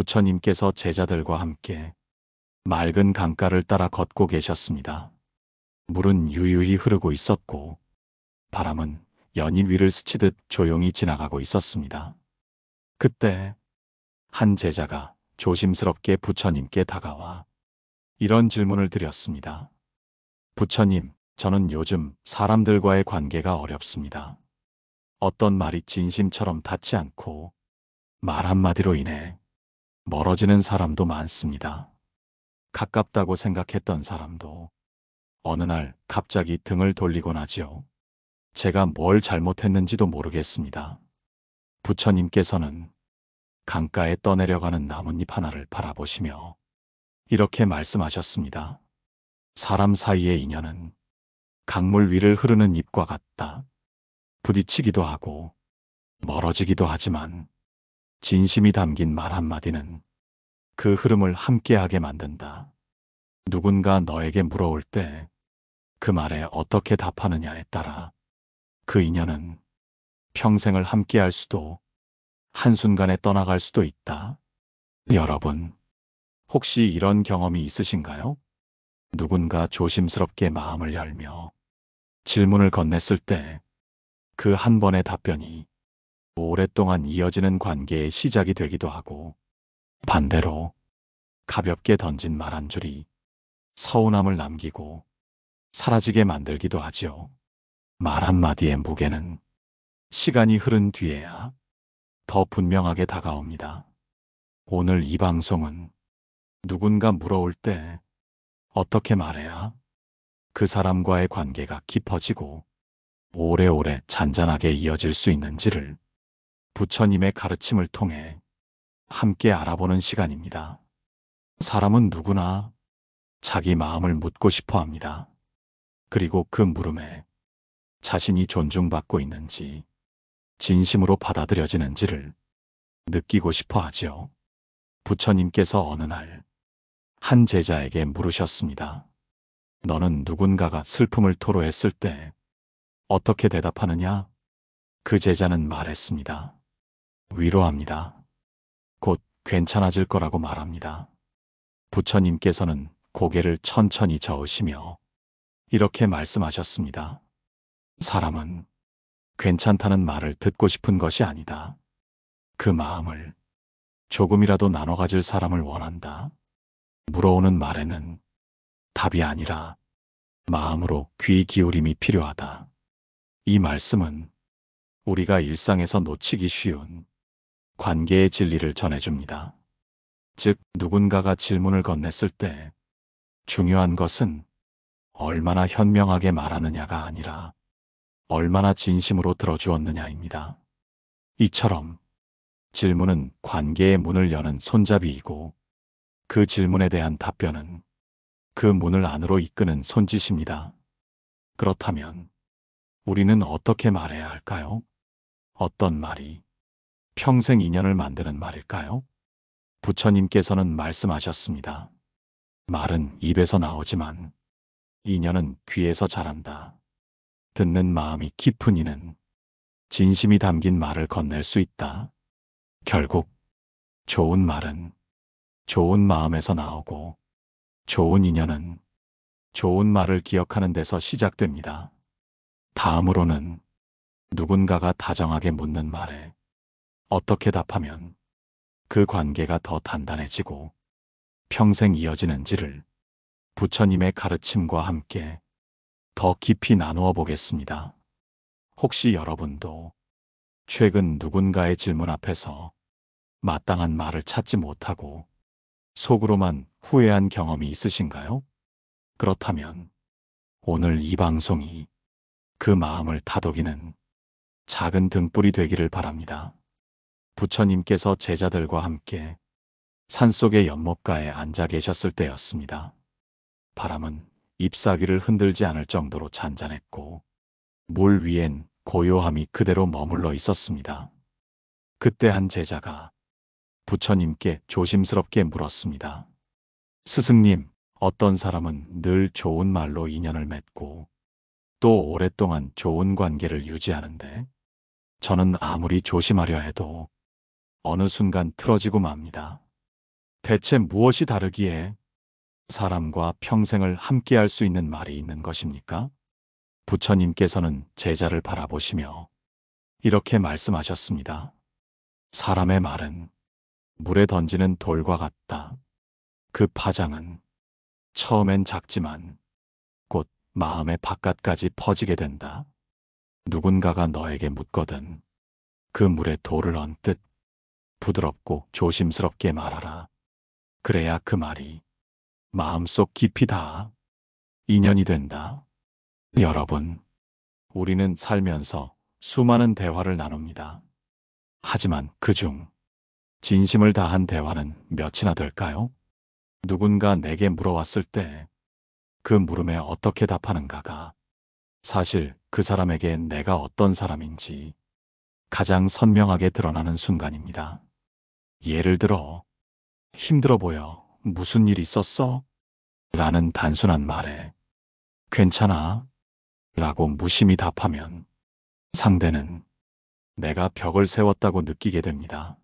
부처님께서 제자들과 함께 맑은 강가를 따라 걷고 계셨습니다. 물은 유유히 흐르고 있었고 바람은 연인 위를 스치듯 조용히 지나가고 있었습니다. 그때 한 제자가 조심스럽게 부처님께 다가와 이런 질문을 드렸습니다. 부처님, 저는 요즘 사람들과의 관계가 어렵습니다. 어떤 말이 진심처럼 닿지 않고 말 한마디로 인해 멀어지는 사람도 많습니다. 가깝다고 생각했던 사람도 어느 날 갑자기 등을 돌리곤 하지요. 제가 뭘 잘못했는지도 모르겠습니다. 부처님께서는 강가에 떠내려가는 나뭇잎 하나를 바라보시며 이렇게 말씀하셨습니다. 사람 사이의 인연은 강물 위를 흐르는 잎과 같다. 부딪히기도 하고 멀어지기도 하지만 진심이 담긴 말 한마디는 그 흐름을 함께하게 만든다. 누군가 너에게 물어올 때 그 말에 어떻게 답하느냐에 따라 그 인연은 평생을 함께할 수도 한순간에 떠나갈 수도 있다. 여러분, 혹시 이런 경험이 있으신가요? 누군가 조심스럽게 마음을 열며 질문을 건넸을 때 그 한 번의 답변이 오랫동안 이어지는 관계의 시작이 되기도 하고 반대로 가볍게 던진 말 한 줄이 서운함을 남기고 사라지게 만들기도 하지요. 말 한마디의 무게는 시간이 흐른 뒤에야 더 분명하게 다가옵니다. 오늘 이 방송은 누군가 물어올 때 어떻게 말해야 그 사람과의 관계가 깊어지고 오래오래 잔잔하게 이어질 수 있는지를 부처님의 가르침을 통해 함께 알아보는 시간입니다. 사람은 누구나 자기 마음을 묻고 싶어 합니다. 그리고 그 물음에 자신이 존중받고 있는지 진심으로 받아들여지는지를 느끼고 싶어 하지요. 부처님께서 어느 날 한 제자에게 물으셨습니다. 너는 누군가가 슬픔을 토로했을 때 어떻게 대답하느냐? 그 제자는 말했습니다. 위로합니다. 곧 괜찮아질 거라고 말합니다. 부처님께서는 고개를 천천히 저으시며 이렇게 말씀하셨습니다. 사람은 괜찮다는 말을 듣고 싶은 것이 아니다. 그 마음을 조금이라도 나눠 가질 사람을 원한다. 물어오는 말에는 답이 아니라 마음으로 귀 기울임이 필요하다. 이 말씀은 우리가 일상에서 놓치기 쉬운 관계의 진리를 전해줍니다. 즉, 누군가가 질문을 건넸을 때 중요한 것은 얼마나 현명하게 말하느냐가 아니라 얼마나 진심으로 들어주었느냐입니다. 이처럼 질문은 관계의 문을 여는 손잡이이고 그 질문에 대한 답변은 그 문을 안으로 이끄는 손짓입니다. 그렇다면 우리는 어떻게 말해야 할까요? 어떤 말이 평생 인연을 만드는 말일까요? 부처님께서는 말씀하셨습니다. 말은 입에서 나오지만 인연은 귀에서 자란다. 듣는 마음이 깊은 이는 진심이 담긴 말을 건넬 수 있다. 결국 좋은 말은 좋은 마음에서 나오고 좋은 인연은 좋은 말을 기억하는 데서 시작됩니다. 다음으로는 누군가가 다정하게 묻는 말에 어떻게 답하면 그 관계가 더 단단해지고 평생 이어지는지를 부처님의 가르침과 함께 더 깊이 나누어 보겠습니다. 혹시 여러분도 최근 누군가의 질문 앞에서 마땅한 말을 찾지 못하고 속으로만 후회한 경험이 있으신가요? 그렇다면 오늘 이 방송이 그 마음을 다독이는 작은 등불이 되기를 바랍니다. 부처님께서 제자들과 함께 산속의 연못가에 앉아 계셨을 때였습니다. 바람은 잎사귀를 흔들지 않을 정도로 잔잔했고 물 위엔 고요함이 그대로 머물러 있었습니다. 그때 한 제자가 부처님께 조심스럽게 물었습니다. 스승님, 어떤 사람은 늘 좋은 말로 인연을 맺고 또 오랫동안 좋은 관계를 유지하는데 저는 아무리 조심하려 해도 어느 순간 틀어지고 맙니다. 대체 무엇이 다르기에 사람과 평생을 함께할 수 있는 말이 있는 것입니까? 부처님께서는 제자를 바라보시며 이렇게 말씀하셨습니다. 사람의 말은 물에 던지는 돌과 같다. 그 파장은 처음엔 작지만 곧 마음의 바깥까지 퍼지게 된다. 누군가가 너에게 묻거든 그 물에 돌을 얹듯 부드럽고 조심스럽게 말하라. 그래야 그 말이 마음속 깊이 닿아 인연이 된다. 여러분, 우리는 살면서 수많은 대화를 나눕니다. 하지만 그중 진심을 다한 대화는 몇이나 될까요? 누군가 내게 물어왔을 때 그 물음에 어떻게 답하는가가 사실 그 사람에게 내가 어떤 사람인지 가장 선명하게 드러나는 순간입니다. 예를 들어, 힘들어 보여. 무슨 일 있었어? 라는 단순한 말에 괜찮아? 라고 무심히 답하면 상대는 내가 벽을 세웠다고 느끼게 됩니다.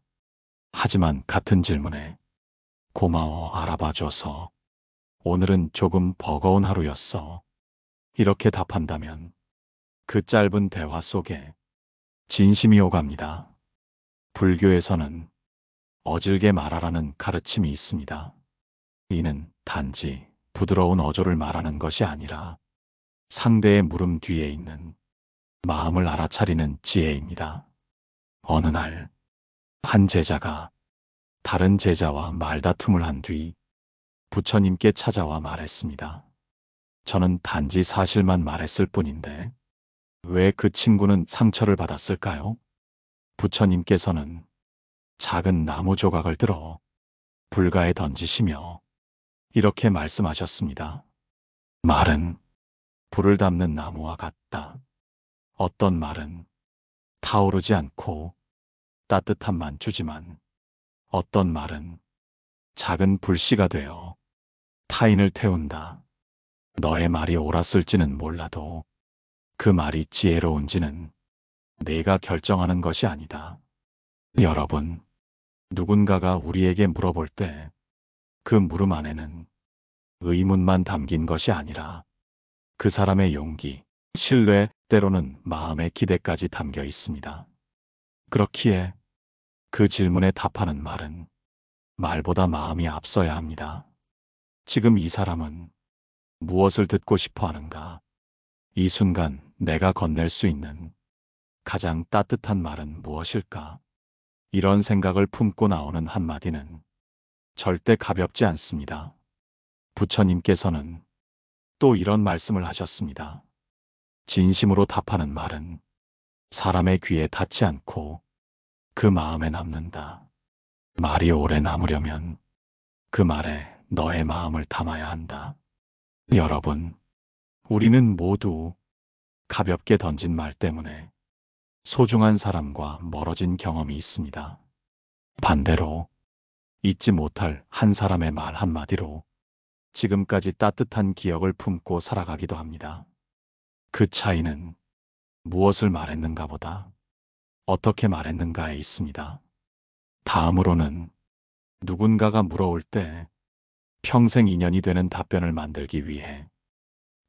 하지만 같은 질문에 고마워 알아봐줘서 오늘은 조금 버거운 하루였어. 이렇게 답한다면 그 짧은 대화 속에 진심이 오갑니다. 불교에서는 어질게 말하라는 가르침이 있습니다. 이는 단지 부드러운 어조를 말하는 것이 아니라 상대의 물음 뒤에 있는 마음을 알아차리는 지혜입니다. 어느 날, 한 제자가 다른 제자와 말다툼을 한 뒤 부처님께 찾아와 말했습니다. 저는 단지 사실만 말했을 뿐인데 왜 그 친구는 상처를 받았을까요? 부처님께서는 작은 나무 조각을 들어 불가에 던지시며 이렇게 말씀하셨습니다. 말은 불을 담는 나무와 같다. 어떤 말은 타오르지 않고 따뜻함만 주지만 어떤 말은 작은 불씨가 되어 타인을 태운다. 너의 말이 옳았을지는 몰라도 그 말이 지혜로운지는 내가 결정하는 것이 아니다. 여러분, 누군가가 우리에게 물어볼 때 그 물음 안에는 의문만 담긴 것이 아니라 그 사람의 용기, 신뢰, 때로는 마음의 기대까지 담겨 있습니다. 그렇기에 그 질문에 답하는 말은 말보다 마음이 앞서야 합니다. 지금 이 사람은 무엇을 듣고 싶어 하는가? 이 순간 내가 건넬 수 있는 가장 따뜻한 말은 무엇일까? 이런 생각을 품고 나오는 한마디는 절대 가볍지 않습니다. 부처님께서는 또 이런 말씀을 하셨습니다. 진심으로 답하는 말은 사람의 귀에 닿지 않고 그 마음에 남는다. 말이 오래 남으려면 그 말에 너의 마음을 담아야 한다. 여러분, 우리는 모두 가볍게 던진 말 때문에 소중한 사람과 멀어진 경험이 있습니다. 반대로 잊지 못할 한 사람의 말 한마디로 지금까지 따뜻한 기억을 품고 살아가기도 합니다. 그 차이는 무엇을 말했는가 보다 어떻게 말했는가에 있습니다. 다음으로는 누군가가 물어올 때 평생 인연이 되는 답변을 만들기 위해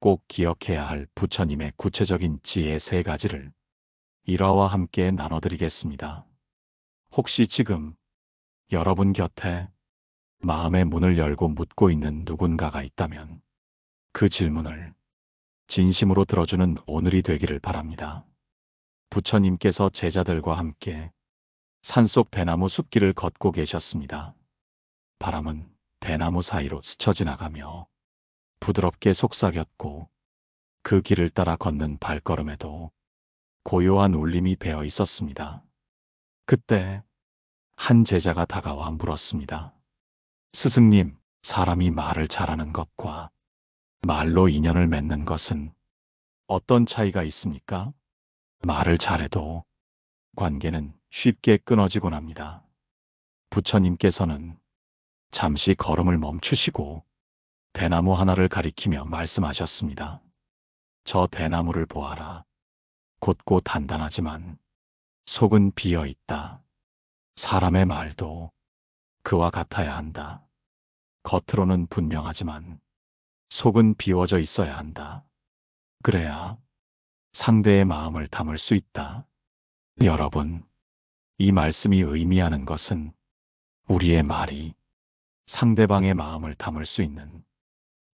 꼭 기억해야 할 부처님의 구체적인 지혜 3가지를 일화와 함께 나눠드리겠습니다. 혹시 지금 여러분 곁에 마음의 문을 열고 묻고 있는 누군가가 있다면 그 질문을 진심으로 들어주는 오늘이 되기를 바랍니다. 부처님께서 제자들과 함께 산속 대나무 숲길을 걷고 계셨습니다. 바람은 대나무 사이로 스쳐 지나가며 부드럽게 속삭였고 그 길을 따라 걷는 발걸음에도 고요한 울림이 배어 있었습니다. 그때 한 제자가 다가와 물었습니다. 스승님, 사람이 말을 잘하는 것과 말로 인연을 맺는 것은 어떤 차이가 있습니까? 말을 잘해도 관계는 쉽게 끊어지곤 합니다. 부처님께서는 잠시 걸음을 멈추시고 대나무 하나를 가리키며 말씀하셨습니다. 저 대나무를 보아라. 곧고 단단하지만 속은 비어 있다. 사람의 말도 그와 같아야 한다. 겉으로는 분명하지만 속은 비워져 있어야 한다. 그래야 상대의 마음을 담을 수 있다. 여러분, 이 말씀이 의미하는 것은 우리의 말이 상대방의 마음을 담을 수 있는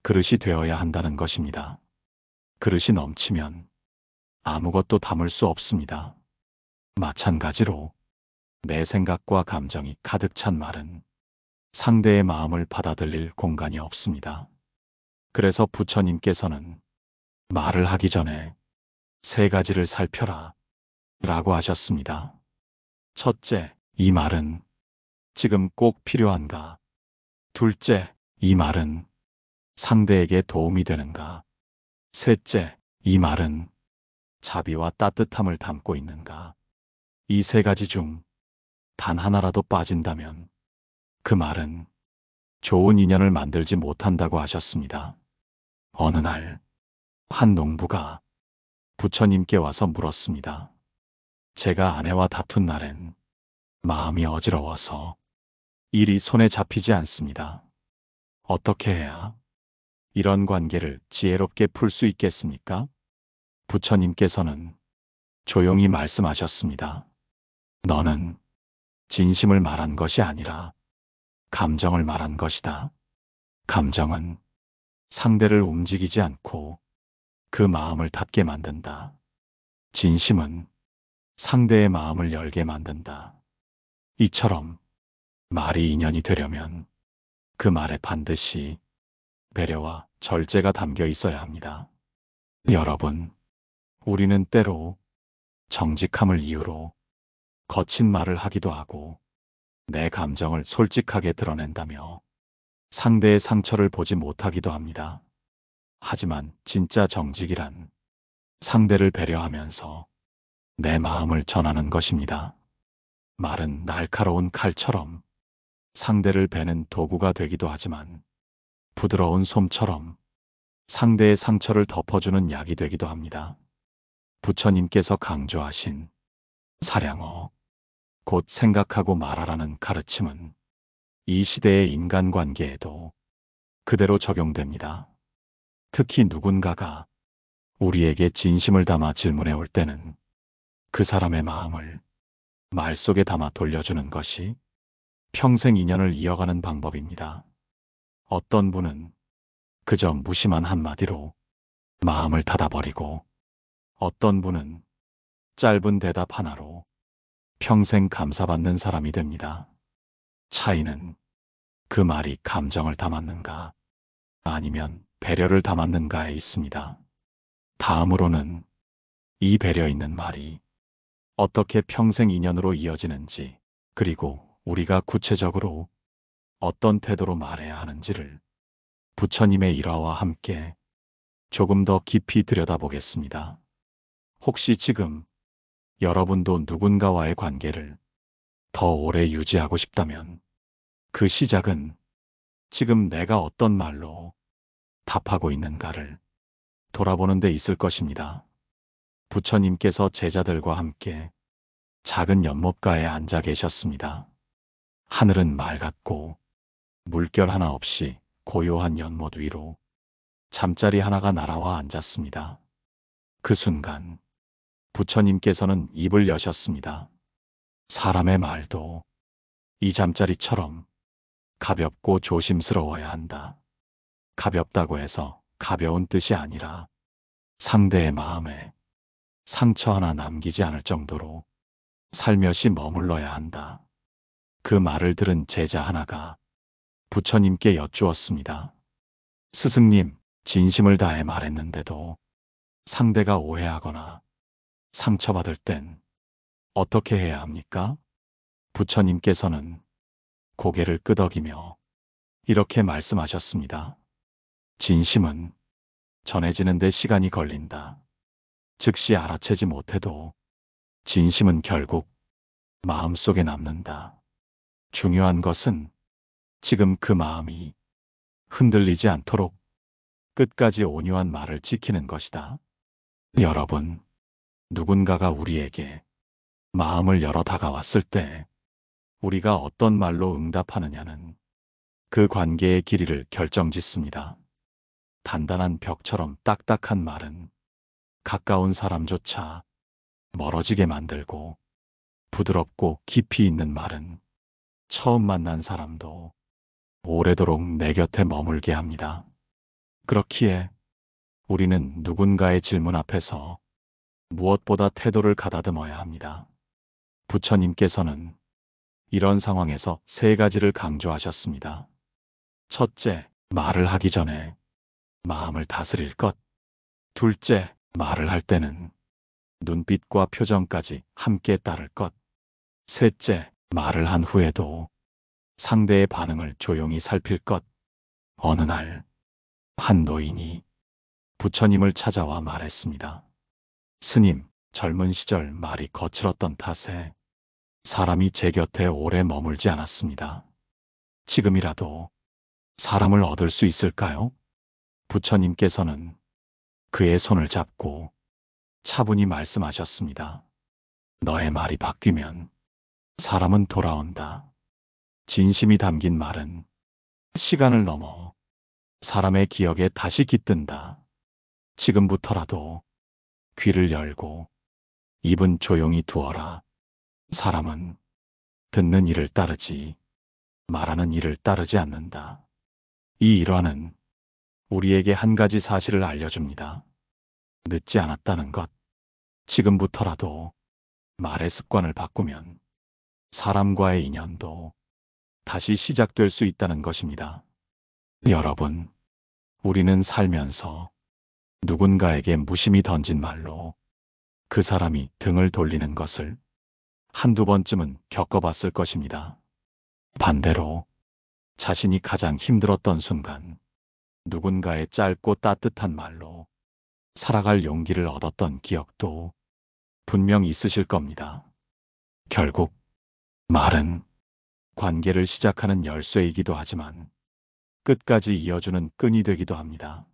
그릇이 되어야 한다는 것입니다. 그릇이 넘치면 아무것도 담을 수 없습니다. 마찬가지로 내 생각과 감정이 가득 찬 말은 상대의 마음을 받아들일 공간이 없습니다. 그래서 부처님께서는 말을 하기 전에 3가지를 살펴라 라고 하셨습니다. 첫째, 이 말은 지금 꼭 필요한가? 둘째, 이 말은 상대에게 도움이 되는가? 셋째, 이 말은 자비와 따뜻함을 담고 있는가? 이 3가지 중 단 하나라도 빠진다면 그 말은 좋은 인연을 만들지 못한다고 하셨습니다. 어느 날, 한 농부가 부처님께 와서 물었습니다. 제가 아내와 다툰 날엔 마음이 어지러워서 일이 손에 잡히지 않습니다. 어떻게 해야 이런 관계를 지혜롭게 풀 수 있겠습니까? 부처님께서는 조용히 말씀하셨습니다. 너는 진심을 말한 것이 아니라 감정을 말한 것이다. 감정은 상대를 움직이지 않고 그 마음을 닫게 만든다. 진심은 상대의 마음을 열게 만든다. 이처럼 말이 인연이 되려면 그 말에 반드시 배려와 절제가 담겨 있어야 합니다. 여러분, 우리는 때로 정직함을 이유로 거친 말을 하기도 하고 내 감정을 솔직하게 드러낸다며 상대의 상처를 보지 못하기도 합니다. 하지만 진짜 정직이란 상대를 배려하면서 내 마음을 전하는 것입니다. 말은 날카로운 칼처럼 상대를 베는 도구가 되기도 하지만 부드러운 솜처럼 상대의 상처를 덮어주는 약이 되기도 합니다. 부처님께서 강조하신 사량어, 곧 생각하고 말하라는 가르침은 이 시대의 인간관계에도 그대로 적용됩니다. 특히 누군가가 우리에게 진심을 담아 질문해 올 때는 그 사람의 마음을 말 속에 담아 돌려주는 것이 평생 인연을 이어가는 방법입니다. 어떤 분은 그저 무심한 한마디로 마음을 닫아버리고 어떤 분은 짧은 대답 하나로 평생 감사받는 사람이 됩니다. 차이는 그 말이 감정을 담았는가 아니면 배려를 담았는가에 있습니다. 다음으로는 이 배려 있는 말이 어떻게 평생 인연으로 이어지는지 그리고 우리가 구체적으로 어떤 태도로 말해야 하는지를 부처님의 일화와 함께 조금 더 깊이 들여다보겠습니다. 혹시 지금 여러분도 누군가와의 관계를 더 오래 유지하고 싶다면 그 시작은 지금 내가 어떤 말로 답하고 있는가를 돌아보는 데 있을 것입니다. 부처님께서 제자들과 함께 작은 연못가에 앉아 계셨습니다. 하늘은 맑았고 물결 하나 없이 고요한 연못 위로 잠자리 하나가 날아와 앉았습니다. 그 순간 부처님께서는 입을 여셨습니다. 사람의 말도 이 잠자리처럼 가볍고 조심스러워야 한다. 가볍다고 해서 가벼운 뜻이 아니라 상대의 마음에 상처 하나 남기지 않을 정도로 살며시 머물러야 한다. 그 말을 들은 제자 하나가 부처님께 여쭈었습니다. 스승님, 진심을 다해 말했는데도 상대가 오해하거나 상처받을 땐 어떻게 해야 합니까? 부처님께서는 고개를 끄덕이며 이렇게 말씀하셨습니다. 진심은 전해지는 데 시간이 걸린다. 즉시 알아채지 못해도 진심은 결국 마음속에 남는다. 중요한 것은 지금 그 마음이 흔들리지 않도록 끝까지 온유한 말을 지키는 것이다. 여러분, 누군가가 우리에게 마음을 열어 다가왔을 때 우리가 어떤 말로 응답하느냐는 그 관계의 길이를 결정짓습니다. 단단한 벽처럼 딱딱한 말은 가까운 사람조차 멀어지게 만들고, 부드럽고 깊이 있는 말은 처음 만난 사람도 오래도록 내 곁에 머물게 합니다. 그렇기에 우리는 누군가의 질문 앞에서 무엇보다 태도를 가다듬어야 합니다. 부처님께서는 이런 상황에서 세 가지를 강조하셨습니다. 첫째, 말을 하기 전에 마음을 다스릴 것. 둘째, 말을 할 때는 눈빛과 표정까지 함께 따를 것. 셋째, 말을 한 후에도 상대의 반응을 조용히 살필 것. 어느 날, 한 노인이 부처님을 찾아와 말했습니다. 스님, 젊은 시절 말이 거칠었던 탓에 사람이 제 곁에 오래 머물지 않았습니다. 지금이라도 사람을 얻을 수 있을까요? 부처님께서는 그의 손을 잡고 차분히 말씀하셨습니다. 너의 말이 바뀌면 사람은 돌아온다. 진심이 담긴 말은 시간을 넘어 사람의 기억에 다시 깃든다. 지금부터라도 귀를 열고 입은 조용히 두어라. 사람은 듣는 이를 따르지 말하는 이를 따르지 않는다. 이 일화는 우리에게 한 가지 사실을 알려줍니다. 늦지 않았다는 것. 지금부터라도 말의 습관을 바꾸면 사람과의 인연도 다시 시작될 수 있다는 것입니다. 여러분, 우리는 살면서 누군가에게 무심히 던진 말로 그 사람이 등을 돌리는 것을 한두 번쯤은 겪어봤을 것입니다. 반대로 자신이 가장 힘들었던 순간 누군가의 짧고 따뜻한 말로 살아갈 용기를 얻었던 기억도 분명 있으실 겁니다. 결국 말은 관계를 시작하는 열쇠이기도 하지만 끝까지 이어주는 끈이 되기도 합니다.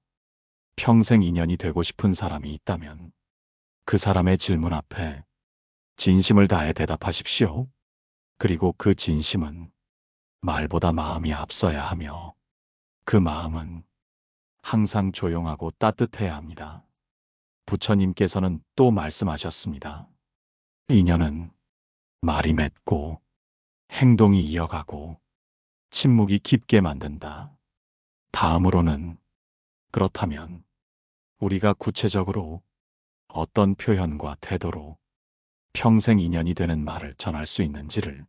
평생 인연이 되고 싶은 사람이 있다면 그 사람의 질문 앞에 진심을 다해 대답하십시오. 그리고 그 진심은 말보다 마음이 앞서야 하며 그 마음은 항상 조용하고 따뜻해야 합니다. 부처님께서는 또 말씀하셨습니다. 인연은 말이 맺고 행동이 이어가고 침묵이 깊게 만든다. 다음으로는 그렇다면 우리가 구체적으로 어떤 표현과 태도로 평생 인연이 되는 말을 전할 수 있는지를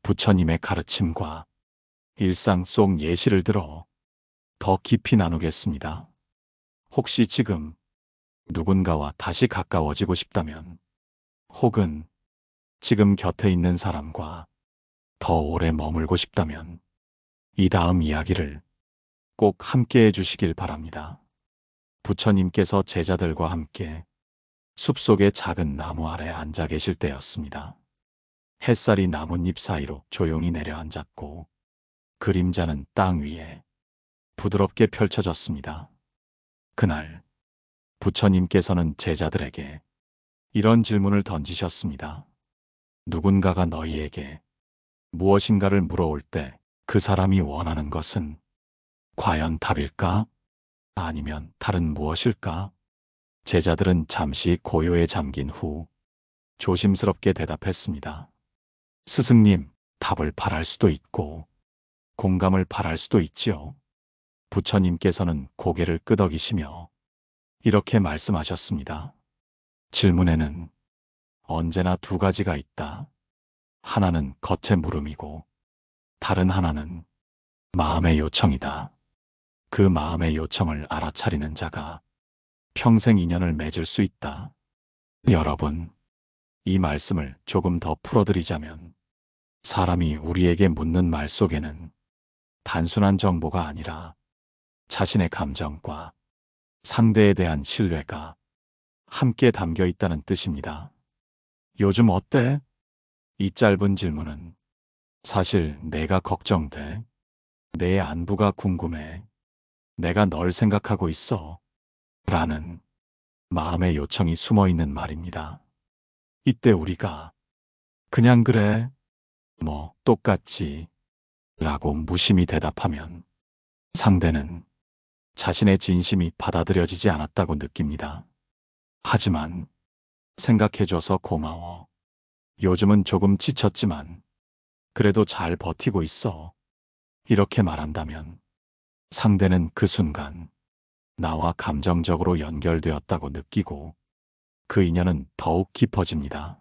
부처님의 가르침과 일상 속 예시를 들어 더 깊이 나누겠습니다. 혹시 지금 누군가와 다시 가까워지고 싶다면, 혹은 지금 곁에 있는 사람과 더 오래 머물고 싶다면 이 다음 이야기를 꼭 함께 해주시길 바랍니다. 부처님께서 제자들과 함께 숲속의 작은 나무 아래 앉아 계실 때였습니다. 햇살이 나뭇잎 사이로 조용히 내려앉았고 그림자는 땅 위에 부드럽게 펼쳐졌습니다. 그날 부처님께서는 제자들에게 이런 질문을 던지셨습니다. 누군가가 너희에게 무엇인가를 물어올 때 그 사람이 원하는 것은 과연 답일까? 아니면 다른 무엇일까? 제자들은 잠시 고요에 잠긴 후 조심스럽게 대답했습니다. 스승님, 답을 바랄 수도 있고 공감을 바랄 수도 있지요. 부처님께서는 고개를 끄덕이시며 이렇게 말씀하셨습니다. 질문에는 언제나 두 가지가 있다. 하나는 겉의 물음이고 다른 하나는 마음의 요청이다. 그 마음의 요청을 알아차리는 자가 평생 인연을 맺을 수 있다. 여러분, 이 말씀을 조금 더 풀어드리자면 사람이 우리에게 묻는 말 속에는 단순한 정보가 아니라 자신의 감정과 상대에 대한 신뢰가 함께 담겨 있다는 뜻입니다. 요즘 어때? 이 짧은 질문은 사실 내가 걱정돼. 내 안부가 궁금해. 내가 널 생각하고 있어. 라는 마음의 요청이 숨어 있는 말입니다. 이때 우리가 그냥 그래, 뭐 똑같지 라고 무심히 대답하면 상대는 자신의 진심이 받아들여지지 않았다고 느낍니다. 하지만 생각해줘서 고마워. 요즘은 조금 지쳤지만 그래도 잘 버티고 있어. 이렇게 말한다면 상대는 그 순간 나와 감정적으로 연결되었다고 느끼고 그 인연은 더욱 깊어집니다.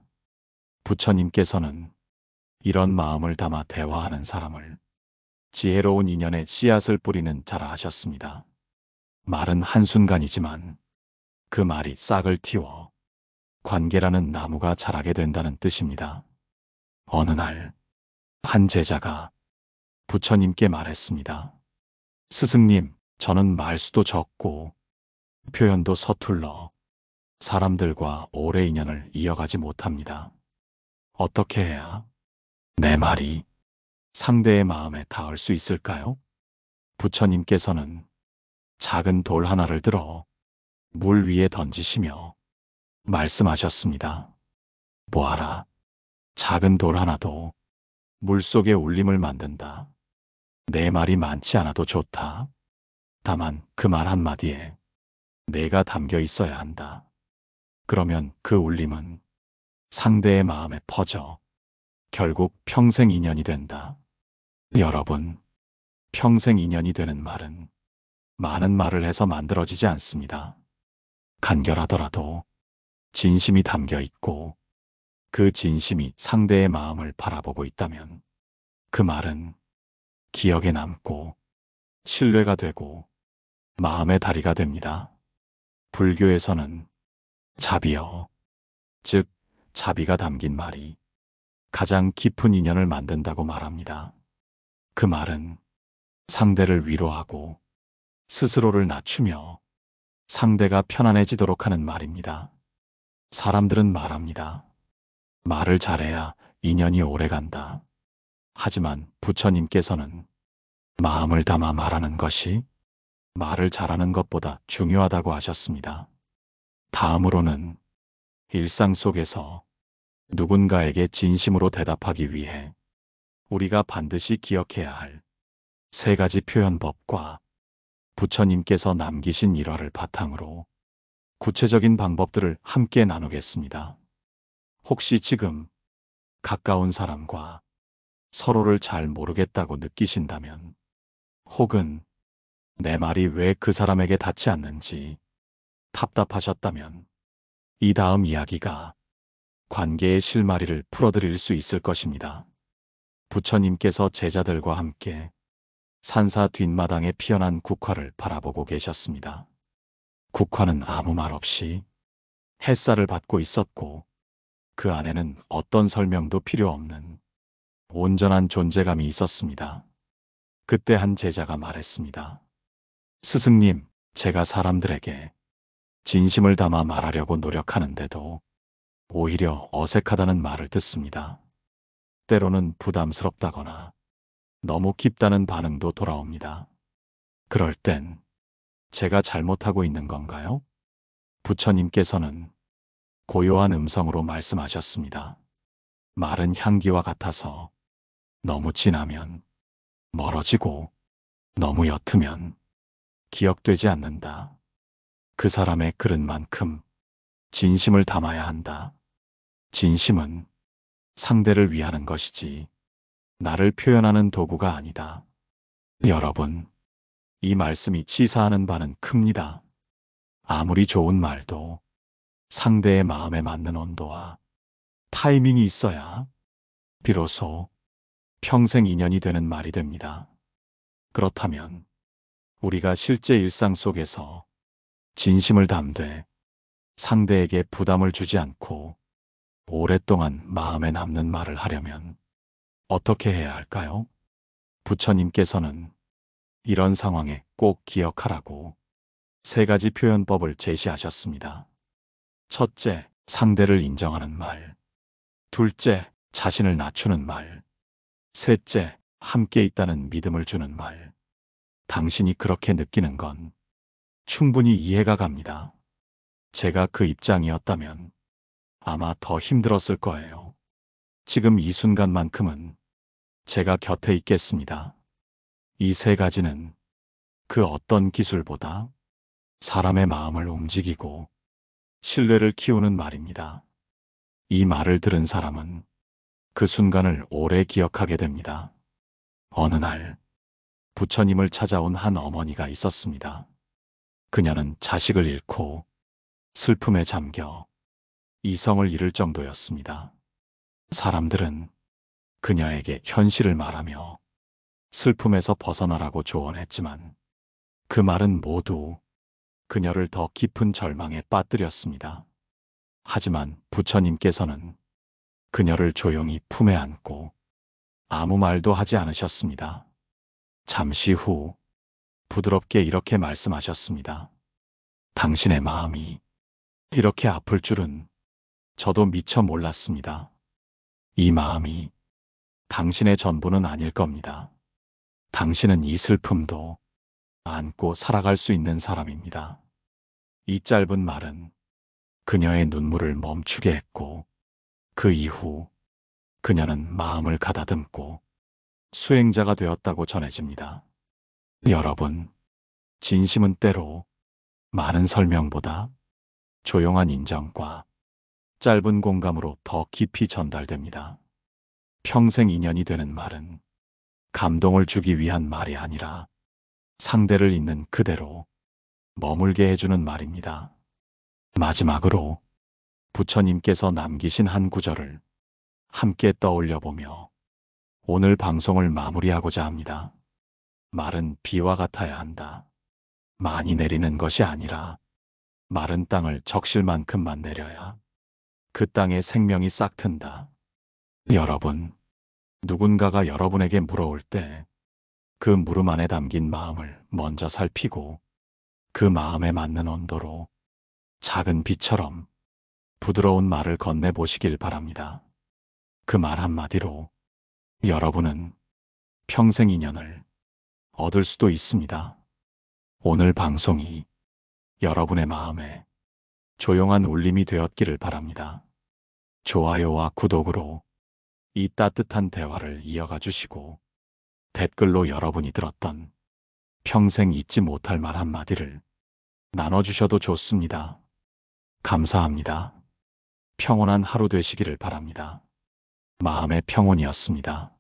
부처님께서는 이런 마음을 담아 대화하는 사람을 지혜로운 인연의 씨앗을 뿌리는 자라 하셨습니다. 말은 한순간이지만 그 말이 싹을 틔워 관계라는 나무가 자라게 된다는 뜻입니다. 어느 날 한 제자가 부처님께 말했습니다. 스승님, 저는 말수도 적고 표현도 서툴러 사람들과 오래 인연을 이어가지 못합니다. 어떻게 해야 내 말이 상대의 마음에 닿을 수 있을까요? 부처님께서는 작은 돌 하나를 들어 물 위에 던지시며 말씀하셨습니다. 보아라, 작은 돌 하나도 물속에 울림을 만든다. 내 말이 많지 않아도 좋다. 다만 그 말 한마디에 내가 담겨 있어야 한다. 그러면 그 울림은 상대의 마음에 퍼져 결국 평생 인연이 된다. 여러분, 평생 인연이 되는 말은 많은 말을 해서 만들어지지 않습니다. 간결하더라도 진심이 담겨 있고 그 진심이 상대의 마음을 바라보고 있다면 그 말은 기억에 남고 신뢰가 되고 마음의 다리가 됩니다. 불교에서는 자비여, 즉 자비가 담긴 말이 가장 깊은 인연을 만든다고 말합니다. 그 말은 상대를 위로하고 스스로를 낮추며 상대가 편안해지도록 하는 말입니다. 사람들은 말합니다. 말을 잘해야 인연이 오래간다. 하지만 부처님께서는 마음을 담아 말하는 것이 말을 잘하는 것보다 중요하다고 하셨습니다. 다음으로는 일상 속에서 누군가에게 진심으로 대답하기 위해 우리가 반드시 기억해야 할 세 가지 표현법과 부처님께서 남기신 일화를 바탕으로 구체적인 방법들을 함께 나누겠습니다. 혹시 지금 가까운 사람과 서로를 잘 모르겠다고 느끼신다면, 혹은 내 말이 왜 그 사람에게 닿지 않는지 답답하셨다면 이 다음 이야기가 관계의 실마리를 풀어드릴 수 있을 것입니다. 부처님께서 제자들과 함께 산사 뒷마당에 피어난 국화를 바라보고 계셨습니다. 국화는 아무 말 없이 햇살을 받고 있었고 그 안에는 어떤 설명도 필요 없는 온전한 존재감이 있었습니다. 그때 한 제자가 말했습니다. 스승님, 제가 사람들에게 진심을 담아 말하려고 노력하는데도 오히려 어색하다는 말을 듣습니다. 때로는 부담스럽다거나 너무 깊다는 반응도 돌아옵니다. 그럴 땐 제가 잘못하고 있는 건가요? 부처님께서는 고요한 음성으로 말씀하셨습니다. 말은 향기와 같아서 너무 진하면 멀어지고 너무 옅으면 기억되지 않는다. 그 사람의 그릇 만큼 진심을 담아야 한다. 진심은 상대를 위하는 것이지 나를 표현하는 도구가 아니다. 여러분, 이 말씀이 시사하는 바는 큽니다. 아무리 좋은 말도 상대의 마음에 맞는 온도와 타이밍이 있어야 비로소 평생 인연이 되는 말이 됩니다. 그렇다면 우리가 실제 일상 속에서 진심을 담되 상대에게 부담을 주지 않고 오랫동안 마음에 남는 말을 하려면 어떻게 해야 할까요? 부처님께서는 이런 상황에 꼭 기억하라고 세 가지 표현법을 제시하셨습니다. 첫째, 상대를 인정하는 말. 둘째, 자신을 낮추는 말. 셋째, 함께 있다는 믿음을 주는 말. 당신이 그렇게 느끼는 건 충분히 이해가 갑니다. 제가 그 입장이었다면 아마 더 힘들었을 거예요. 지금 이 순간만큼은 제가 곁에 있겠습니다. 이 세 가지는 그 어떤 기술보다 사람의 마음을 움직이고 신뢰를 키우는 말입니다. 이 말을 들은 사람은 그 순간을 오래 기억하게 됩니다. 어느 날 부처님을 찾아온 한 어머니가 있었습니다. 그녀는 자식을 잃고 슬픔에 잠겨 이성을 잃을 정도였습니다. 사람들은 그녀에게 현실을 말하며 슬픔에서 벗어나라고 조언했지만 그 말은 모두 그녀를 더 깊은 절망에 빠뜨렸습니다. 하지만 부처님께서는 그녀를 조용히 품에 안고 아무 말도 하지 않으셨습니다. 잠시 후 부드럽게 이렇게 말씀하셨습니다. 당신의 마음이 이렇게 아플 줄은 저도 미처 몰랐습니다. 이 마음이 당신의 전부는 아닐 겁니다. 당신은 이 슬픔도 안고 살아갈 수 있는 사람입니다. 이 짧은 말은 그녀의 눈물을 멈추게 했고 그 이후 그녀는 마음을 가다듬고 수행자가 되었다고 전해집니다. 여러분, 진심은 때로 많은 설명보다 조용한 인정과 짧은 공감으로 더 깊이 전달됩니다. 평생 인연이 되는 말은 감동을 주기 위한 말이 아니라 상대를 있는 그대로 머물게 해주는 말입니다. 마지막으로 부처님께서 남기신 한 구절을 함께 떠올려 보며 오늘 방송을 마무리하고자 합니다. 말은 비와 같아야 한다. 많이 내리는 것이 아니라 마른 땅을 적실만큼만 내려야 그 땅에 생명이 싹 튼다. 여러분, 누군가가 여러분에게 물어올 때 그 물음 안에 담긴 마음을 먼저 살피고 그 마음에 맞는 온도로 작은 비처럼 부드러운 말을 건네보시길 바랍니다. 그 말 한마디로 여러분은 평생 인연을 얻을 수도 있습니다. 오늘 방송이 여러분의 마음에 조용한 울림이 되었기를 바랍니다. 좋아요와 구독으로 이 따뜻한 대화를 이어가 주시고 댓글로 여러분이 들었던 평생 잊지 못할 말 한마디를 나눠주셔도 좋습니다. 감사합니다. 평온한 하루 되시기를 바랍니다. 마음의 평온이었습니다.